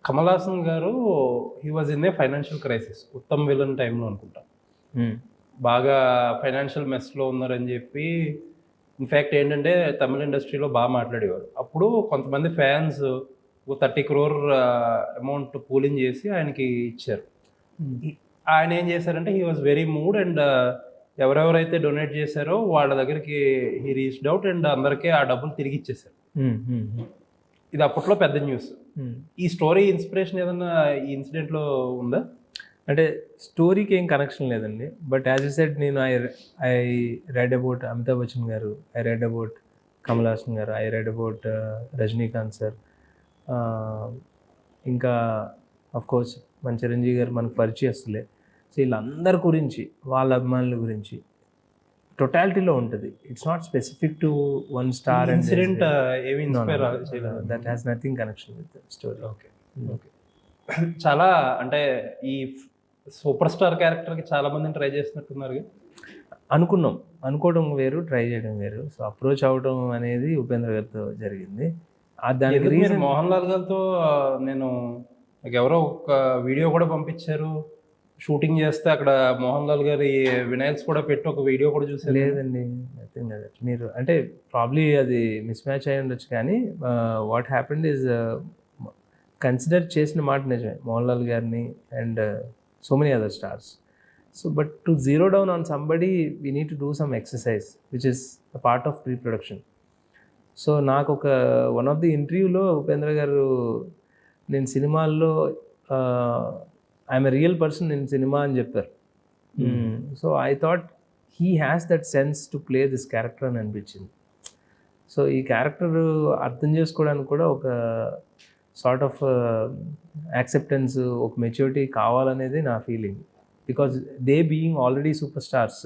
కమల్ హాసన్ గారు he was in a financial crisis. Uttam villain టైంలో అనుకుంటా. బాగా ఫైనాన్షియల్ మెస్‌లో ఉన్నారని చెప్పి ఇన్‌ఫాక్ట్ ఏంటంటే తమిళ్ ఇండస్ట్రీలో బాగా మాట్లాడేవారు. అప్పుడు కొంతమంది ఫ్యాన్స్ ఒక 30 క్రోర్ అమౌంట్ పూలింగ్ చేసి ఆయనకి ఇచ్చారు. ఆయన ఏం చేశారంటే he was very mood and ఎవరెవరైతే డొనేట్ చేశారో వాళ్ళ దగ్గరికి హీ రీచ్డ్ అవుట్ అండ్ అందరికీ ఆ డబ్బులు తిరిగి ఇచ్చేశారు. ఇది అప్పట్లో పెద్ద న్యూస్. ఈ స్టోరీ ఇన్స్పిరేషన్ ఏదన్నా ఈ ఇన్సిడెంట్లో ఉందా? అంటే స్టోరీకి ఏం కనెక్షన్ లేదండి. బట్ యాజ్ యూ సెడ్ నేను I read about Amitabh Bachchan garu, I read about Kamal Haasan garu, I read about Rajinikanth sir, ఇంకా కోర్స్ మన చిరంజీవి గారు మనకు పరిచయస్తులే. సో వీళ్ళందరి గురించి, వాళ్ళ అభిమానుల గురించి టోటాలిటీలో ఉంటుంది. It's not specific to one star incident ఏమి inspire that has nothing connection with story. Okay okay. చాలా అంటే ఈ సూపర్ స్టార్ క్యారెక్టర్కి చాలా మందిని ట్రై చేసినట్టున్నారు. అనుకోవడం వేరు, ట్రై చేయడం వేరు. సో అప్రోచ్ అవ్వడం అనేది ఉపేంద్ర గారితో జరిగింది. దానికి రీజన్ మోహన్ లాల్ గారితో నేను నాకు ఎవరో ఒక వీడియో కూడా పంపించారు. షూటింగ్ చేస్తే అక్కడ మోహన్ లాల్ గారి వినైల్స్ కూడా పెట్టి ఒక వీడియో కూడా చూసారు. లేదండి, నథింగ్ లైక్ దట్. మీరు అంటే ప్రాబ్లీ అది మిస్ మ్యాచ్ అయి ఉండొచ్చు, కానీ వాట్ హ్యాపెండ్ ఈజ్ కన్సిడర్ చేసిన మాట నిజమే, మోహన్ లాల్ గారిని and so many other stars. So but to zero down on somebody we need to do some exercise which is a part of pre production. So నాకు ఒక one of the ఇంటర్వ్యూలో ఉపేంద్ర గారు, నేను సినిమాల్లో I'm a real person in cinema అని చెప్పారు. So I thought he has that sense to play this character అని అనిపించింది. సో ఈ క్యారెక్టర్ అర్థం చేసుకోవడానికి కూడా ఒక సార్ట్ ఆఫ్ యాక్సెప్టెన్స్, ఒక మెచ్యూరిటీ కావాలనేది నా feeling. Because they being already super stars,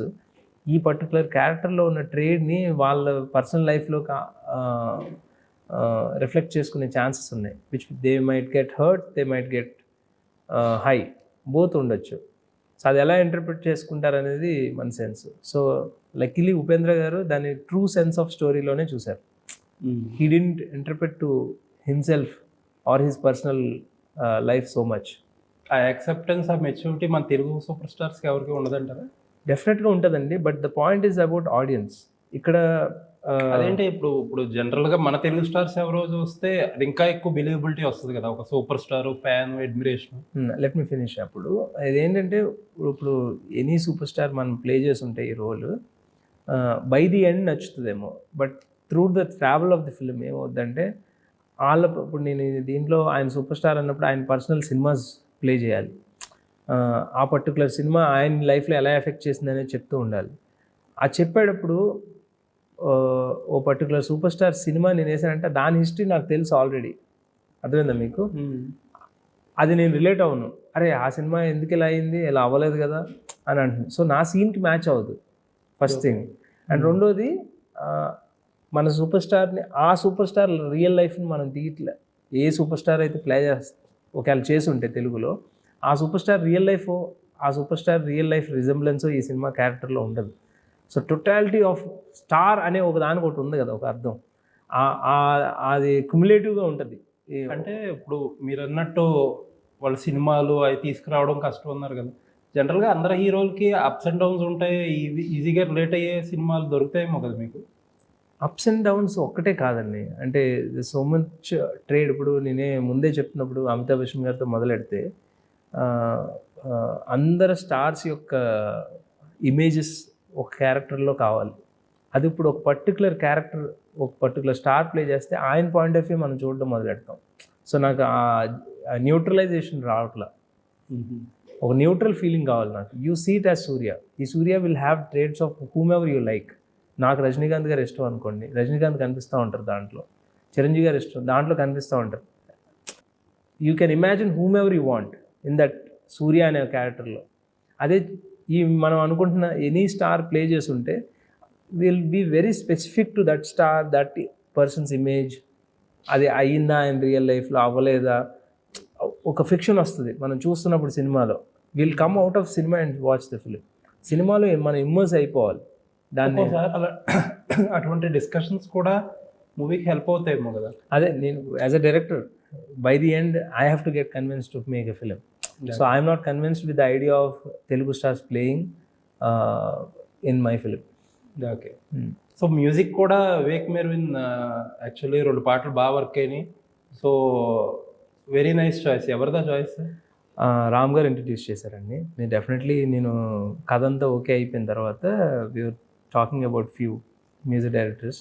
ఈ పర్టికులర్ క్యారెక్టర్లో ఉన్న ట్రేడ్ని వాళ్ళ పర్సనల్ లైఫ్లో రిఫ్లెక్ట్ చేసుకునే ఛాన్సెస్ ఉన్నాయి. Which they might get hurt, they might get high, both ఉండొచ్చు. సో అది ఎలా ఇంటర్ప్రిట్ చేసుకుంటారు అనేది మన సెన్స్. సో లక్కీలీ ఉపేంద్ర గారు దాన్ని ట్రూ సెన్స్ ఆఫ్ స్టోరీలోనే చూశారు. He didn't interpret to himself are his personal life so much. ఆ యాక్సెప్టెన్స్, ఆ మెచ్యూరిటీ మన తెలుగు సూపర్ స్టార్స్కి ఎవరికి ఉండదంటారా? డెఫినెట్గా ఉంటుందండి. But the point is about audience. ఇక్కడ అదేంటి ఇప్పుడు జనరల్గా మన తెలుగు స్టార్స్ ఎవరో చూస్తే అది ఇంకా ఎక్కువ బిలీవబిలిటీ వస్తుంది కదా, ఒక super star fan admiration. Let me finish. అప్పుడు ఇదేంటంటే ఇప్పుడు ఎనీ సూపర్ స్టార్ మనం ప్లే చేసి ఉంటే ఈ రోల్ బై ది ఎండ్ నచ్చుతుందేమో, but through the travel of the film ఏమవుద్దంటే ఇప్పుడు నేను దీంట్లో ఆయన సూపర్ స్టార్ అన్నప్పుడు ఆయన పర్సనల్ సినిమాస్ ప్లే చేయాలి. ఆ పర్టికులర్ సినిమా ఆయన లైఫ్లో ఎలా ఎఫెక్ట్ చేసిందనేది చెప్తూ ఉండాలి. ఆ చెప్పేటప్పుడు ఓ పర్టికులర్ సూపర్ స్టార్ సినిమా నేను వేసానంటే దాని హిస్టరీ నాకు తెలుసు ఆల్రెడీ. అర్థమైందా మీకు? అది నేను రిలేట్ అవ్వను. అరే ఆ సినిమా ఎందుకు ఇలా అయింది, ఇలా అవ్వలేదు కదా అని అంటున్నాను. సో నా సీన్కి మ్యాచ్ అవ్వదు, ఫస్ట్ థింగ్. అండ్ రెండోది, మన సూపర్ స్టార్ని, ఆ సూపర్ స్టార్ రియల్ లైఫ్ని మనం తీయట్లే. ఏ సూపర్ స్టార్ అయితే ప్లే చేస్తా ఒకవేళ చేసి ఉంటే తెలుగులో, ఆ super star real life resemblance ఈ సినిమా క్యారెక్టర్లో ఉండదు. సో టోటాలిటీ ఆఫ్ స్టార్ అనే ఒక దానికి ఒకటి ఉంది కదా, ఒక అర్థం, అది క్యుములేటివ్గా ఉంటుంది. అంటే ఇప్పుడు మీరు అన్నట్టు వాళ్ళ సినిమాలు అవి తీసుకురావడం కష్టం అన్నారు కదా, జనరల్గా అందరు హీరోలకి అప్స్ అండ్ డౌన్స్ ఉంటాయి, ఈజీగా రిలేట్ అయ్యే సినిమాలు దొరుకుతాయేమో కదా మీకు? అప్స్ అండ్ డౌన్స్ ఒక్కటే కాదండి, అంటే సో మచ్ ట్రేడ్. ఇప్పుడు నేనే ముందే చెప్తున్నప్పుడు అమితాబ్ బచ్చన్ గారితో మొదలెడితే అందరు స్టార్స్ యొక్క ఇమేజెస్ ఒక క్యారెక్టర్లో కావాలి. అది ఇప్పుడు ఒక పర్టికులర్ క్యారెక్టర్, ఒక పర్టికులర్ స్టార్ ప్లే చేస్తే ఆయన పాయింట్ ఆఫ్ వ్యూ మనం చూడడం మొదలెడతాం. సో నాకు ఆ న్యూట్రలైజేషన్ రావట్లా, ఒక న్యూట్రల్ ఫీలింగ్ కావాలి నాకు. You see it as Surya. ఈ Surya will have traits of whomever you like. నాకు రజనీకాంత్ గారు ఇష్టం అనుకోండి, రజనీకాంత్ కనిపిస్తూ ఉంటారు దాంట్లో. చిరంజీవి గారు ఇష్టం, దాంట్లో కనిపిస్తూ ఉంటారు. You can imagine whomever you want in that Surya అనే క్యారెక్టర్లో. అదే ఈ మనం అనుకుంటున్న ఎనీ స్టార్ ప్లే చేసి ఉంటే will be very specific to that star, that person's image. అది అయ్యిందా ఆయన రియల్ లైఫ్లో, అవ్వలేదా, ఒక ఫిక్షన్ వస్తుంది మనం చూస్తున్నప్పుడు సినిమాలో. Will come out of cinema and watch the film. సినిమాలో మనం ఇమ్మర్స్ అయిపోవాలి. దాన్ని అటువంటి డిస్కషన్స్ కూడా మూవీకి హెల్ప్ అవుతాయేమో కదా. అదే నేను as a director by the end I have to get convinced to make a film. So I'm not convinced with the idea of Telugu stars playing in my film. Okay. So music కూడా Vivek Mervin actually 2 పాటలు బాగా work అయినాయి. So very nice choice. ఎవరిదా choice? Ram garu introduce చేశారండి. నేను definitely నేను కథ అంతా ఓకే అయిపోయిన తర్వాత we're talking about few music directors.